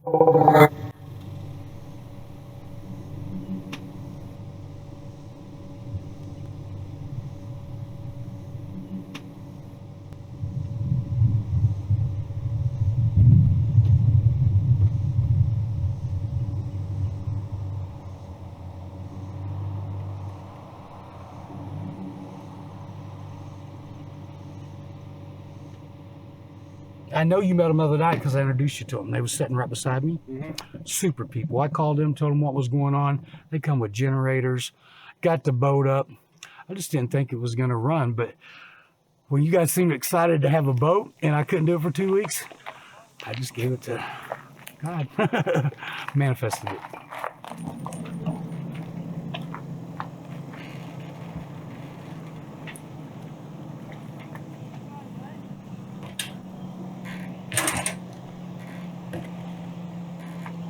I know you met them the other night because I introduced you to them. They were sitting right beside me. Mm-hmm. Super people. I called them, told them what was going on. They come with generators, got the boat up. I just didn't think it was going to run. But when you guys seemed excited to have a boat and I couldn't do it for 2 weeks, I just gave it to God. Manifested it.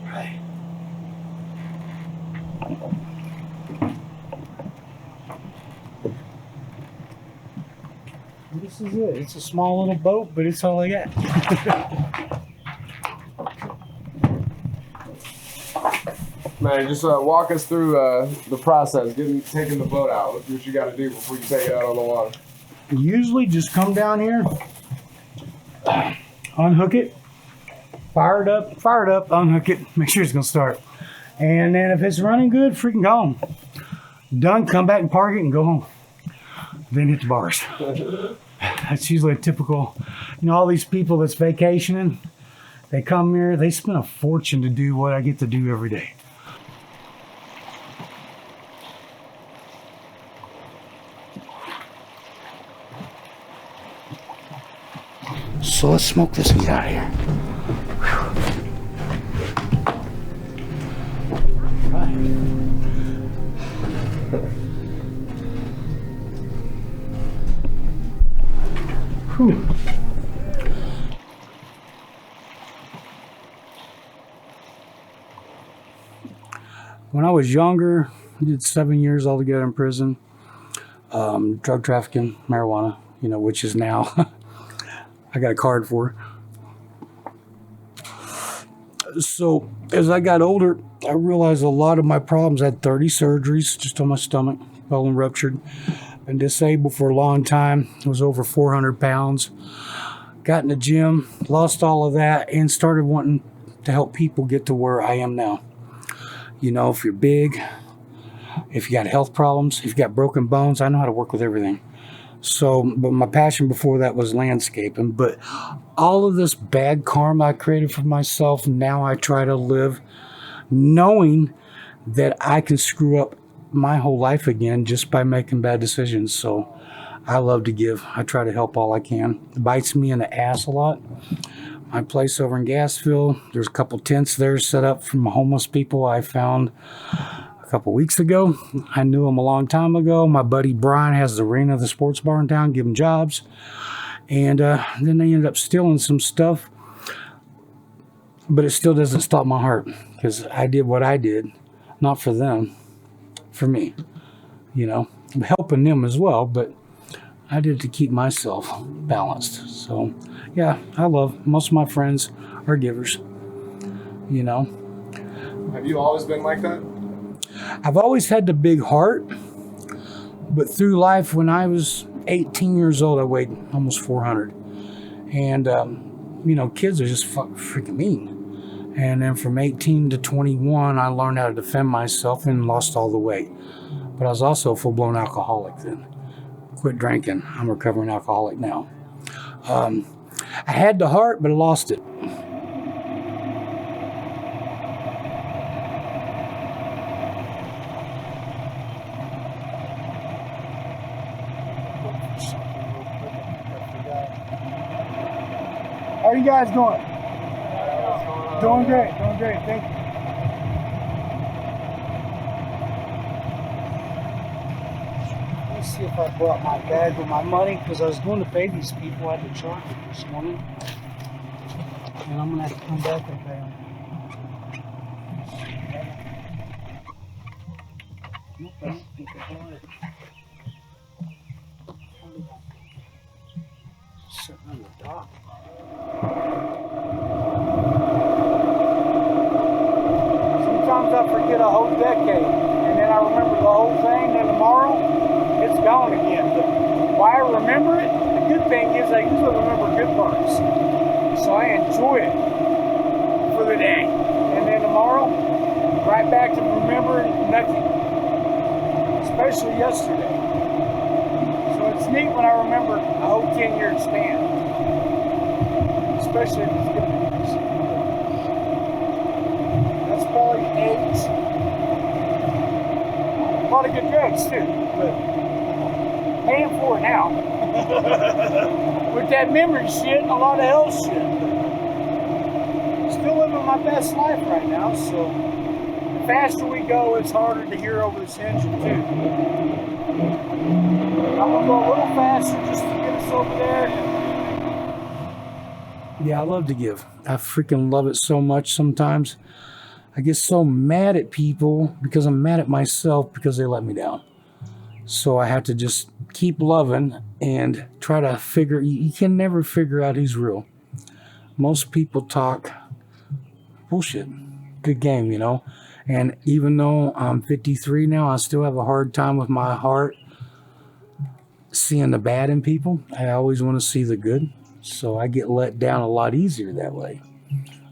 Right. This is it. It's a small little boat, but it's all I got. Man, just walk us through the process, taking the boat out. What you got to do before you take it out on the water. Usually just come down here, unhook it, fire it up, unhook it, make sure it's going to start. And then if it's running good, freaking go home. Done, come back and park it and go home. Then hit the bars. That's usually a typical, all these people that's vacationing, they come here, they spend a fortune to do what I get to do every day. So let's smoke this and get out of here. Whew. When I was younger, I did 7 years altogether in prison. Drug trafficking, marijuana, which is now I got a card for. So as I got older, I realized a lot of my problems. I had 30 surgeries just on my stomach, bone ruptured. Been disabled for a long time. I was over 400 pounds. Got in the gym, lost all of that, and started wanting to help people get to where I am now. If you're big, if you got health problems, if you got broken bones, I know how to work with everything. So, but my passion before that was landscaping. But all of this bad karma I created for myself, now I try to live knowing that I can screw up my whole life again just by making bad decisions. So I love to give. I try to help all I can. It bites me in the ass a lot. My place over in Gasville, there's a couple tents there set up from homeless people I found a couple weeks ago. I knew them a long time ago. My buddy Brian has the arena, the sports bar in town, give them jobs. And then they ended up stealing some stuff. But it still doesn't stop my heart because I did what I did, not for them, for me. I'm helping them as well, but I did it to keep myself balanced. So, yeah, I love most of my friends are givers. Have you always been like that? I've always had the big heart, but through life, when I was 18 years old, I weighed almost 400. And, kids are just freaking mean. And then from 18 to 21, I learned how to defend myself and lost all the weight. But I was also a full-blown alcoholic then. Quit drinking. I'm a recovering alcoholic now. I had the heart, but I lost it. How are you guys doing? Doing great, thank you. Let's see if I brought my bag with my money, because I was going to pay these people at the truck this morning. And I'm going to have to come back and pay them. Nope, I don't think I bought it. Sitting on the dock. I forget a whole decade, and then I remember the whole thing, then tomorrow, it's gone again. But why I remember it, the good thing is I usually remember good parts. So I enjoy it for the day. And then tomorrow, right back to remembering nothing. Especially yesterday. So it's neat when I remember a whole 10-year span. Especially if it's good news. That's probably 8. A lot of good drugs too, but paying for it now. With that memory shit and a lot of health shit. Still living my best life right now, so the faster we go, it's harder to hear over this engine too. I'm gonna go a little faster just to get us over there. Yeah, I love to give. I freaking love it so much sometimes. I get so mad at people because I'm mad at myself because they let me down. So I have to just keep loving and try to figure, you can never figure out who's real. Most people talk bullshit. Good game, you know? And even though I'm 53 now, I still have a hard time with my heart seeing the bad in people. I always want to see the good. So I get let down a lot easier that way.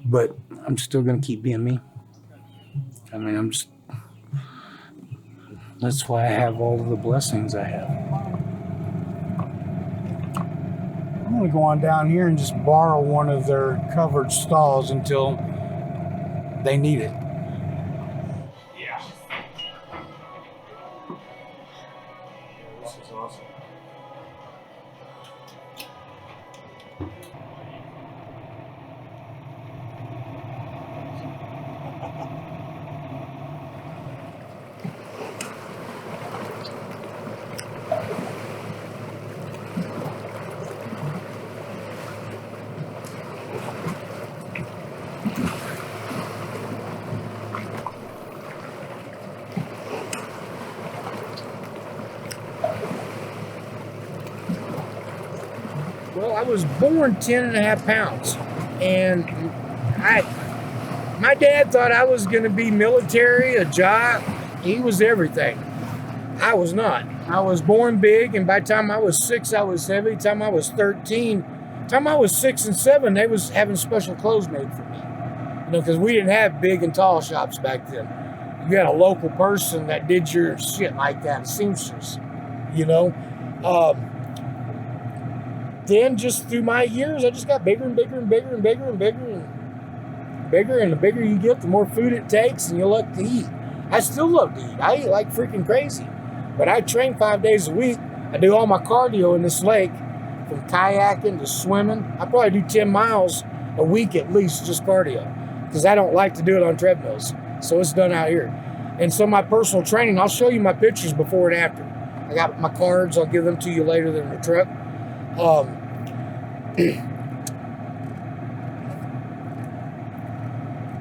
But I'm still going to keep being me. I mean, that's why I have all of the blessings I have. I'm going to go on down here and just borrow one of their covered stalls until they need it. Yeah. This is awesome. Well, I was born 10.5 pounds, and my dad thought I was going to be military, a jock. He was everything. I was not. I was born big, and by the time I was 6, I was heavy. By the time I was 13, by the time I was 6 and 7, they was having special clothes made for me. You know, because we didn't have big and tall shops back then. You had a local person that did your shit like that, a seamstress, you know. Then just through my years, I just got bigger and bigger and bigger and bigger and bigger and bigger. And the bigger you get, the more food it takes, and you love to eat. I still love to eat. I eat like freaking crazy. But I train 5 days a week. I do all my cardio in this lake, from kayaking to swimming. I probably do 10 miles a week at least, just cardio, because I don't like to do it on treadmills. So it's done out here. And so my personal training, I'll show you my pictures before and after. I got my cards. I'll give them to you later in the truck. A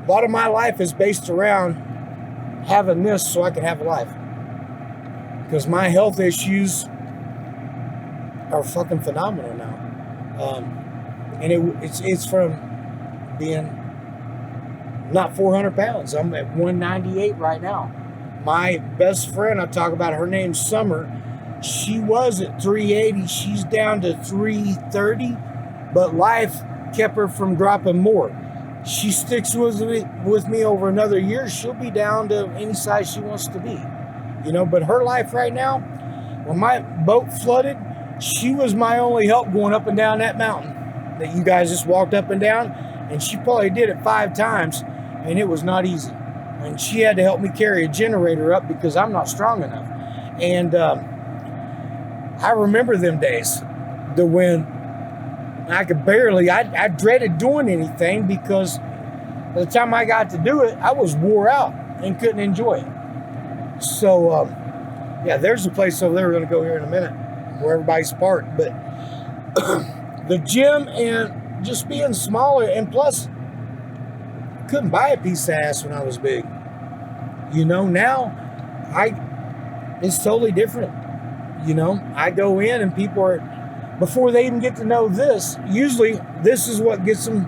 lot of my life is based around having this so I can have a life. Because my health issues are fucking phenomenal now. And it's from being not 400 pounds. I'm at 198 right now. My best friend, I talk about, her name's Summer. She was at 380. She's down to 330, but life kept her from dropping more. She sticks with me over another year. She'll be down to any size she wants to be, you know. But her life right now, when my boat flooded, she was my only help going up and down that mountain that you guys just walked up and down. And she probably did it 5 times, and it was not easy. And she had to help me carry a generator up because I'm not strong enough. And I remember them days, when I could barely, I dreaded doing anything because by the time I got to do it, I was wore out and couldn't enjoy it. So, yeah, there's a place over there we're going to go here in a minute where everybody's parked. But the gym and just being smaller, and plus, couldn't buy a piece of ass when I was big. You know, now, it's totally different. You know, I go in and people are, before they even get to know this, usually this is what gets them.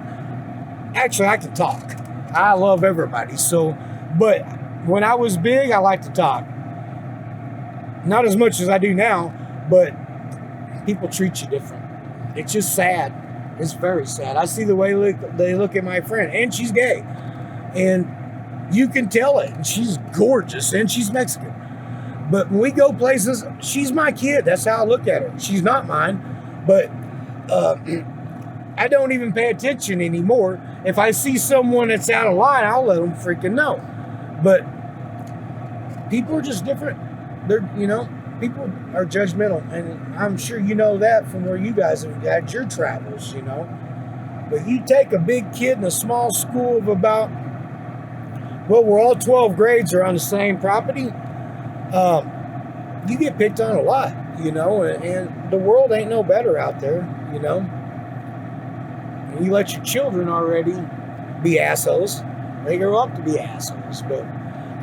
Actually, I can talk. I love everybody. So, but when I was big, I liked to talk. Not as much as I do now, but people treat you different. It's just sad. It's very sad. I see the way they look at my friend, and she's gay. And you can tell it. And she's gorgeous, and she's Mexican. But when we go places, she's my kid. That's how I look at her. She's not mine. But I don't even pay attention anymore. If I see someone that's out of line, I'll let them freaking know. But people are just different. People are judgmental, and I'm sure you know that from where you guys have had your travels, But you take a big kid in a small school of about, where all 12 grades are on the same property, you get picked on a lot, and the world ain't no better out there, And you let your children already be assholes. They grow up to be assholes, but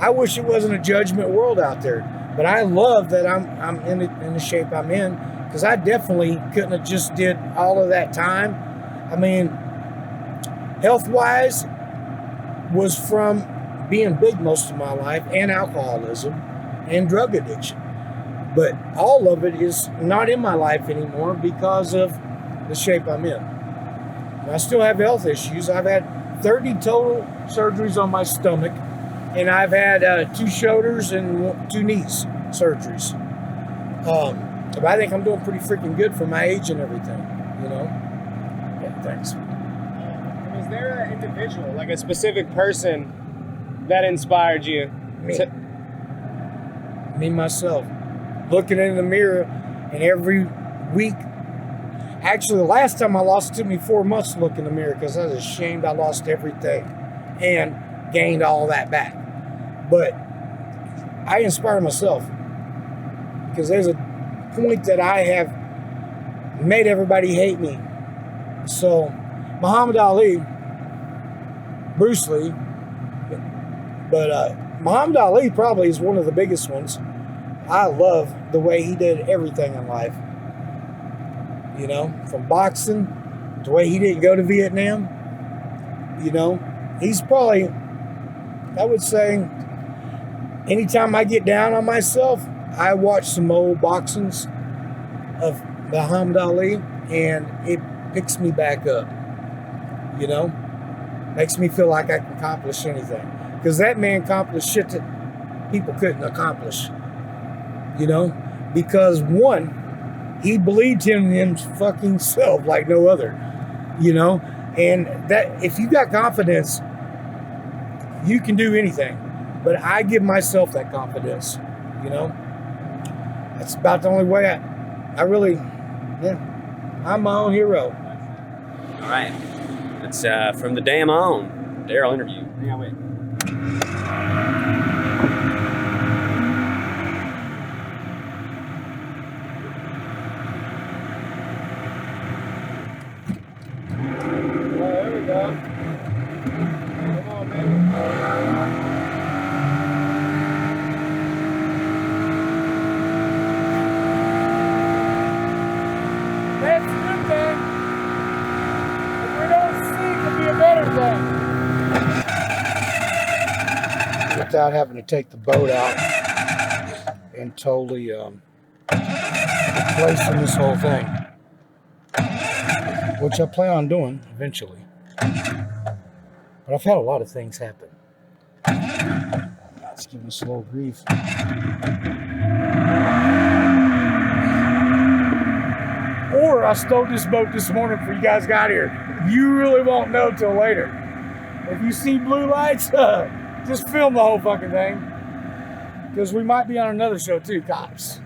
I wish it wasn't a judgment world out there. But I love that I'm in the shape I'm in, because I definitely couldn't have just did all of that time. I mean, health-wise, was from being big most of my life, and alcoholism, and drug addiction. But all of it is not in my life anymore because of the shape I'm in. And I still have health issues. I've had 30 total surgeries on my stomach, and I've had 2 shoulders and 2 knees surgeries. But I think I'm doing pretty freaking good for my age and everything, Yeah, thanks. Was there an individual, like a specific person, that inspired you? Me, myself. Looking in the mirror, and every week. Actually, the last time I lost, it took me 4 months to look in the mirror because I was ashamed I lost everything and gained all that back. But I inspire myself because there's a point that I have made everybody hate me. So, Muhammad Ali, Bruce Lee, but Muhammad Ali probably is one of the biggest ones. I love the way he did everything in life. From boxing, the way he didn't go to Vietnam. He's probably, I would say, anytime I get down on myself, I watch some old boxings of Muhammad Ali, and it picks me back up. Makes me feel like I can accomplish anything. Because that man accomplished shit that people couldn't accomplish. Because one, he believed in his fucking self like no other. And that if you got confidence, you can do anything. But I give myself that confidence. That's about the only way I really, I'm my own hero. All right. It's from the damn own Daryl interview. Yeah, wait. There we go. Come on, man. That's a good thing. If we don't see, it could be a better thing. Without having to take the boat out and totally replacing this whole thing. Which I plan on doing eventually. But I've had a lot of things happen. God's giving us a little grief. Or I stole this boat this morning before you guys got here. You really won't know till later. If you see blue lights, just film the whole fucking thing. Because we might be on another show too, cops.